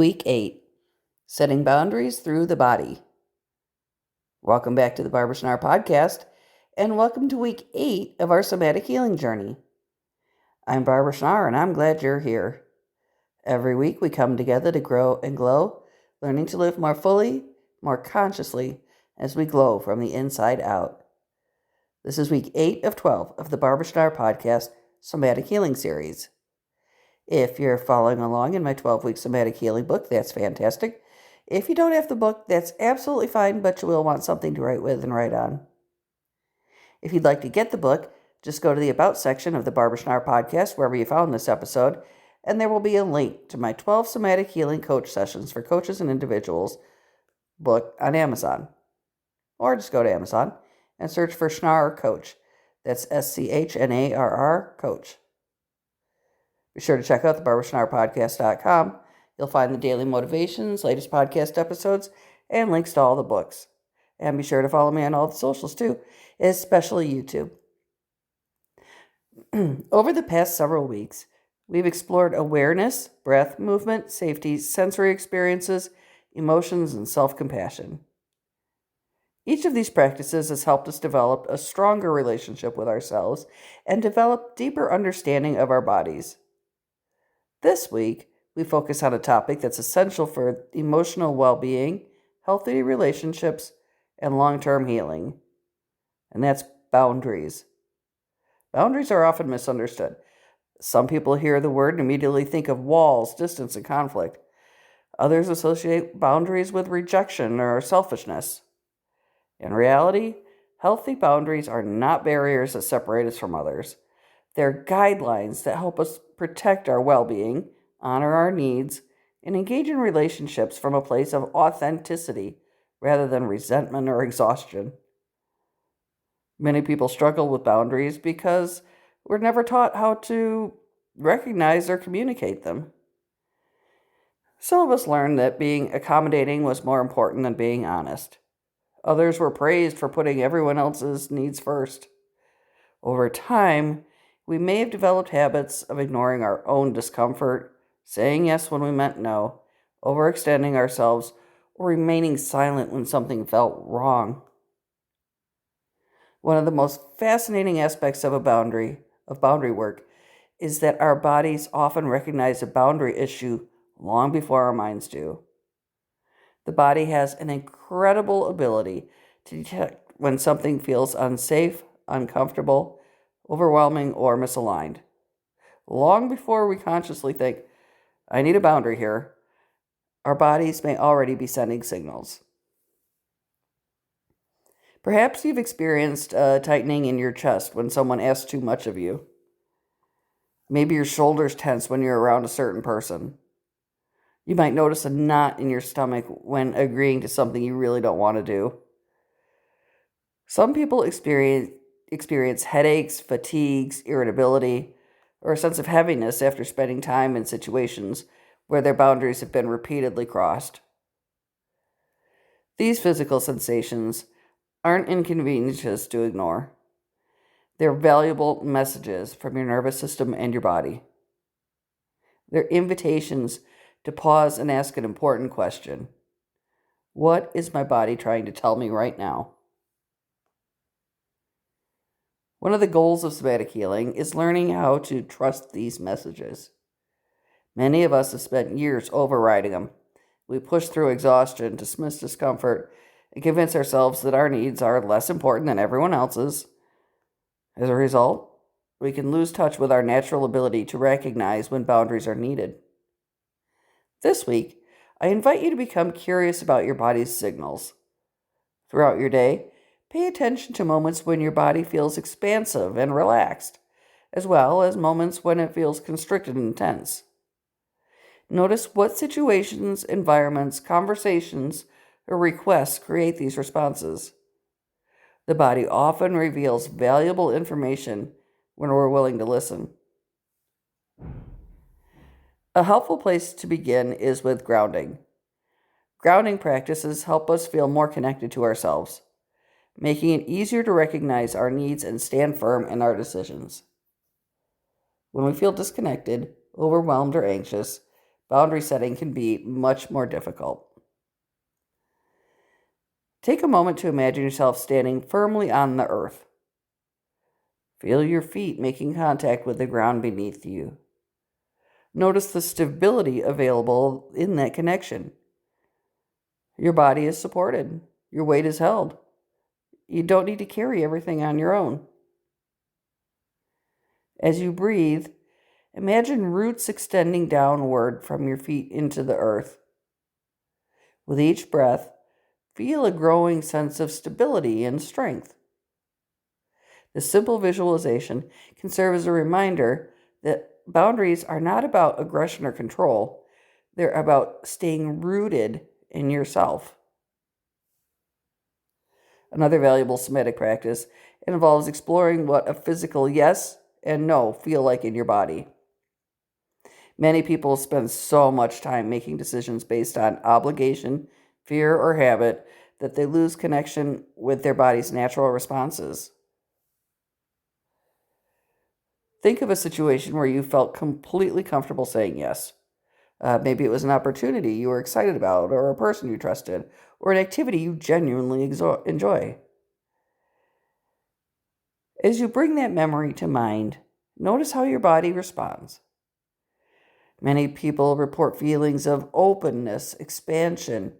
Week 8, Setting Boundaries Through the Body. Welcome back to the Schnarr podcast, and welcome to Week 8 of our Somatic Healing Journey. I'm Schnarr, and I'm glad you're here. Every week we come together to grow and glow, learning to live more fully, more consciously, as we glow from the inside out. This is Week 8 of 12 of the Schnarr podcast Somatic Healing Series. If you're following along in my 12-week somatic healing book, that's fantastic. If you don't have the book, that's absolutely fine, but you will want something to write with and write on. If you'd like to get the book, just go to the About section of the Schnarr podcast, wherever you found this episode, and there will be a link to my 12 Somatic Healing Coach Sessions for Coaches and Individuals book on Amazon. Or just go to Amazon and search for Schnarr Coach. That's Schnarr Coach. Be sure to check out the barberschnarrpodcast.com. You'll find the daily motivations, latest podcast episodes, and links to all the books. And be sure to follow me on all the socials too, especially YouTube. Over the past several weeks, we've explored awareness, breath, movement, safety, sensory experiences, emotions, and self-compassion. Each of these practices has helped us develop a stronger relationship with ourselves and develop deeper understanding of our bodies. This week, we focus on a topic that's essential for emotional well-being, healthy relationships, and long-term healing, and that's boundaries. Boundaries are often misunderstood. Some people hear the word and immediately think of walls, distance, and conflict. Others associate boundaries with rejection or selfishness. In reality, healthy boundaries are not barriers that separate us from others. They're guidelines that help us protect our well-being, honor our needs, and engage in relationships from a place of authenticity rather than resentment or exhaustion. Many people struggle with boundaries because we're never taught how to recognize or communicate them. Some of us learned that being accommodating was more important than being honest. Others were praised for putting everyone else's needs first. Over time, we may have developed habits of ignoring our own discomfort, saying yes when we meant no, overextending ourselves, or remaining silent when something felt wrong. One of the most fascinating aspects of boundary work, is that our bodies often recognize a boundary issue long before our minds do. The body has an incredible ability to detect when something feels unsafe, uncomfortable, overwhelming, or misaligned. Long before we consciously think, I need a boundary here, our bodies may already be sending signals. Perhaps you've experienced a tightening in your chest when someone asks too much of you. Maybe your shoulders tense when you're around a certain person. You might notice a knot in your stomach when agreeing to something you really don't want to do. Some people experience headaches, fatigues, irritability, or a sense of heaviness after spending time in situations where their boundaries have been repeatedly crossed. These physical sensations aren't inconveniences to ignore. They're valuable messages from your nervous system and your body. They're invitations to pause and ask an important question. What is my body trying to tell me right now? One of the goals of somatic healing is learning how to trust these messages. Many of us have spent years overriding them. We push through exhaustion, dismiss discomfort, and convince ourselves that our needs are less important than everyone else's. As a result, we can lose touch with our natural ability to recognize when boundaries are needed. This week, I invite you to become curious about your body's signals. Throughout your day, pay attention to moments when your body feels expansive and relaxed, as well as moments when it feels constricted and tense. Notice what situations, environments, conversations, or requests create these responses. The body often reveals valuable information when we're willing to listen. A helpful place to begin is with grounding. Grounding practices help us feel more connected to ourselves, making it easier to recognize our needs and stand firm in our decisions. When we feel disconnected, overwhelmed, or anxious, boundary setting can be much more difficult. Take a moment to imagine yourself standing firmly on the earth. Feel your feet making contact with the ground beneath you. Notice the stability available in that connection. Your body is supported. Your weight is held. You don't need to carry everything on your own. As you breathe, imagine roots extending downward from your feet into the earth. With each breath, feel a growing sense of stability and strength. This simple visualization can serve as a reminder that boundaries are not about aggression or control. They're about staying rooted in yourself. Another valuable somatic practice involves exploring what a physical yes and no feel like in your body. Many people spend so much time making decisions based on obligation, fear, or habit that they lose connection with their body's natural responses. Think of a situation where you felt completely comfortable saying yes. Maybe it was an opportunity you were excited about, or a person you trusted, or an activity you genuinely enjoy. As you bring that memory to mind, notice how your body responds. Many people report feelings of openness, expansion,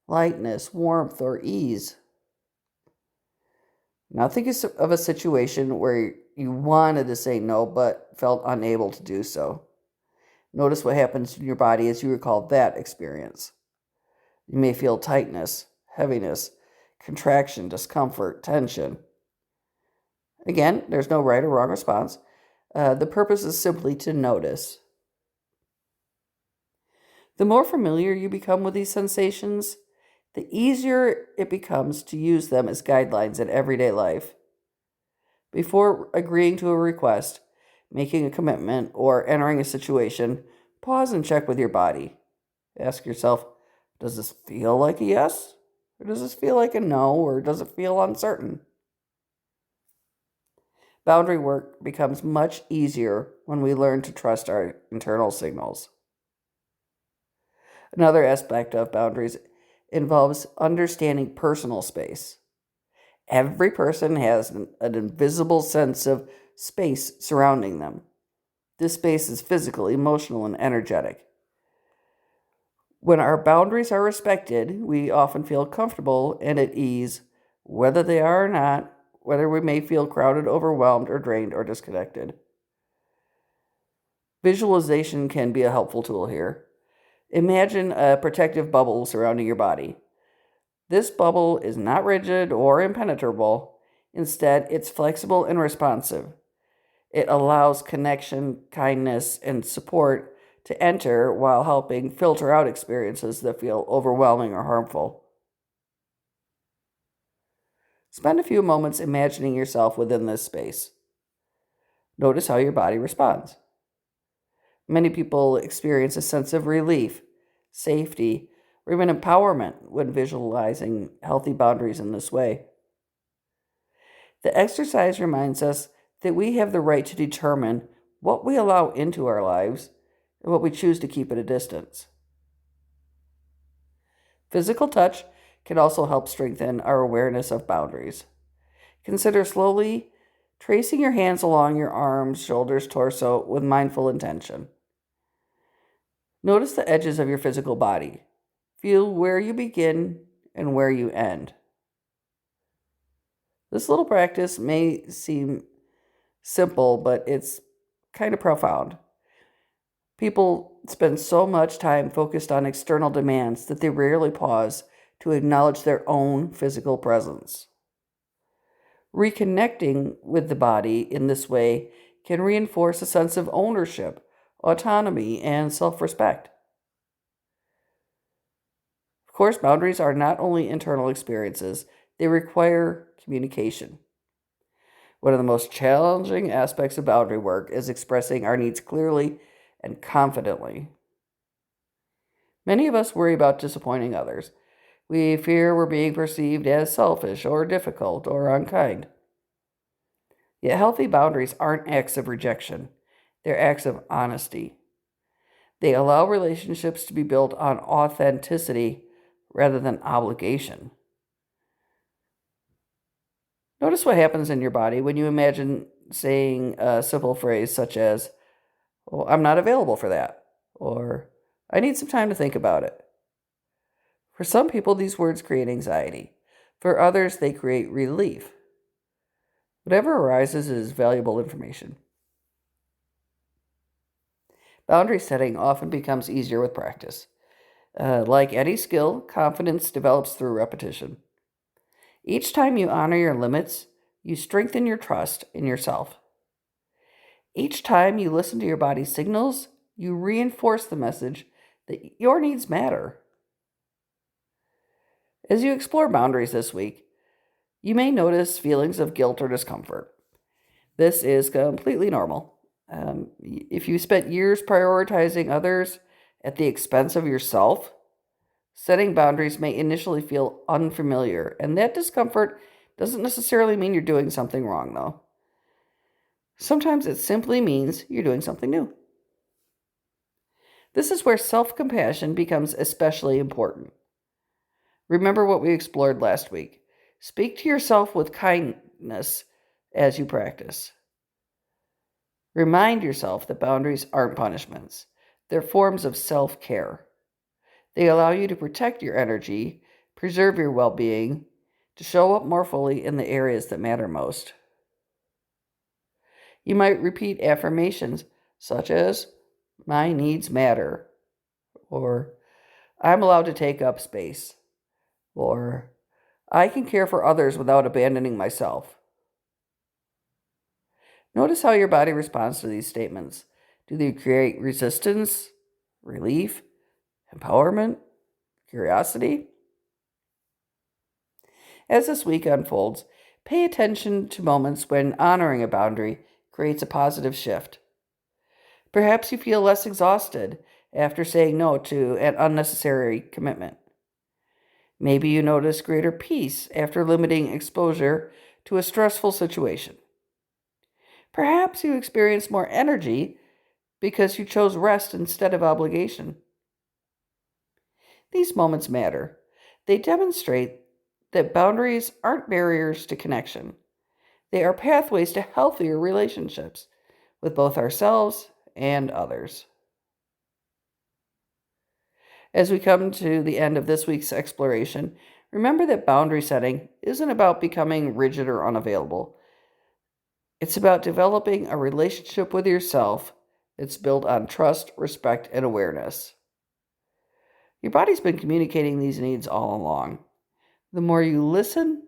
lightness, warmth, or ease. Now think of a situation where you wanted to say no but felt unable to do so. Notice what happens in your body as you recall that experience. You may feel tightness, heaviness, contraction, discomfort, tension. Again, there's no right or wrong response. The purpose is simply to notice. The more familiar you become with these sensations, the easier it becomes to use them as guidelines in everyday life. Before agreeing to a request, making a commitment, or entering a situation, pause and check with your body. Ask yourself, does this feel like a yes? Or does this feel like a no? Or does it feel uncertain? Boundary work becomes much easier when we learn to trust our internal signals. Another aspect of boundaries involves understanding personal space. Every person has an invisible sense of space surrounding them. This space is physical, emotional, and energetic. When our boundaries are respected, we often feel comfortable and at ease, whether they are or not, whether we may feel crowded, overwhelmed, or drained, or disconnected. Visualization can be a helpful tool here. Imagine a protective bubble surrounding your body. This bubble is not rigid or impenetrable. Instead, it's flexible and responsive. It allows connection, kindness, and support to enter while helping filter out experiences that feel overwhelming or harmful. Spend a few moments imagining yourself within this space. Notice how your body responds. Many people experience a sense of relief, safety, or even empowerment when visualizing healthy boundaries in this way. The exercise reminds us that we have the right to determine what we allow into our lives and what we choose to keep at a distance. Physical touch can also help strengthen our awareness of boundaries. Consider slowly tracing your hands along your arms, shoulders, torso with mindful intention. Notice the edges of your physical body. Feel where you begin and where you end. This little practice may seem simple, but it's kind of profound. People spend so much time focused on external demands that they rarely pause to acknowledge their own physical presence. Reconnecting with the body in this way can reinforce a sense of ownership, autonomy, and self-respect. Of course, boundaries are not only internal experiences, they require communication. One of the most challenging aspects of boundary work is expressing our needs clearly and confidently. Many of us worry about disappointing others. We fear we're being perceived as selfish or difficult or unkind. Yet healthy boundaries aren't acts of rejection. They're acts of honesty. They allow relationships to be built on authenticity rather than obligation. Notice what happens in your body when you imagine saying a simple phrase such as, "Well, I'm not available for that," or "I need some time to think about it." For some people, these words create anxiety. For others, they create relief. Whatever arises is valuable information. Boundary setting often becomes easier with practice. Like any skill, confidence develops through repetition. Each time you honor your limits, you strengthen your trust in yourself. Each time you listen to your body's signals, you reinforce the message that your needs matter. As you explore boundaries this week, you may notice feelings of guilt or discomfort. This is completely normal. If you spent years prioritizing others at the expense of yourself, setting boundaries may initially feel unfamiliar, and that discomfort doesn't necessarily mean you're doing something wrong, though. Sometimes it simply means you're doing something new. This is where self-compassion becomes especially important. Remember what we explored last week. Speak to yourself with kindness as you practice. Remind yourself that boundaries aren't punishments. They're forms of self-care. They allow you to protect your energy, preserve your well-being, to show up more fully in the areas that matter most. You might repeat affirmations such as, "My needs matter," or "I'm allowed to take up space," or "I can care for others without abandoning myself." Notice how your body responds to these statements. Do they create resistance, relief, empowerment, curiosity? As this week unfolds, pay attention to moments when honoring a boundary creates a positive shift. Perhaps you feel less exhausted after saying no to an unnecessary commitment. Maybe you notice greater peace after limiting exposure to a stressful situation. Perhaps you experience more energy because you chose rest instead of obligation. These moments matter. They demonstrate that boundaries aren't barriers to connection. They are pathways to healthier relationships with both ourselves and others. As we come to the end of this week's exploration, remember that boundary setting isn't about becoming rigid or unavailable. It's about developing a relationship with yourself that's built on trust, respect, and awareness. Your body's been communicating these needs all along. The more you listen,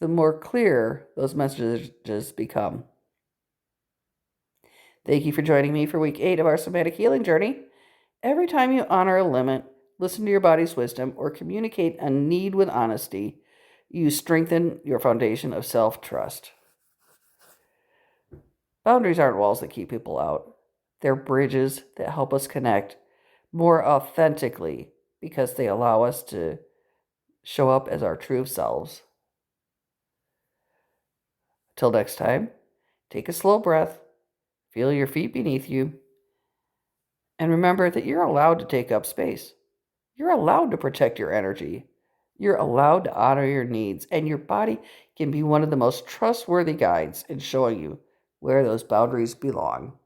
the more clear those messages become. Thank you for joining me for week 8 of our somatic healing journey. Every time you honor a limit, listen to your body's wisdom, or communicate a need with honesty, you strengthen your foundation of self-trust. Boundaries aren't walls that keep people out. They're bridges that help us connect more authentically because they allow us to show up as our true selves. Till next time, take a slow breath, feel your feet beneath you, and remember that you're allowed to take up space. You're allowed to protect your energy. You're allowed to honor your needs, and your body can be one of the most trustworthy guides in showing you where those boundaries belong.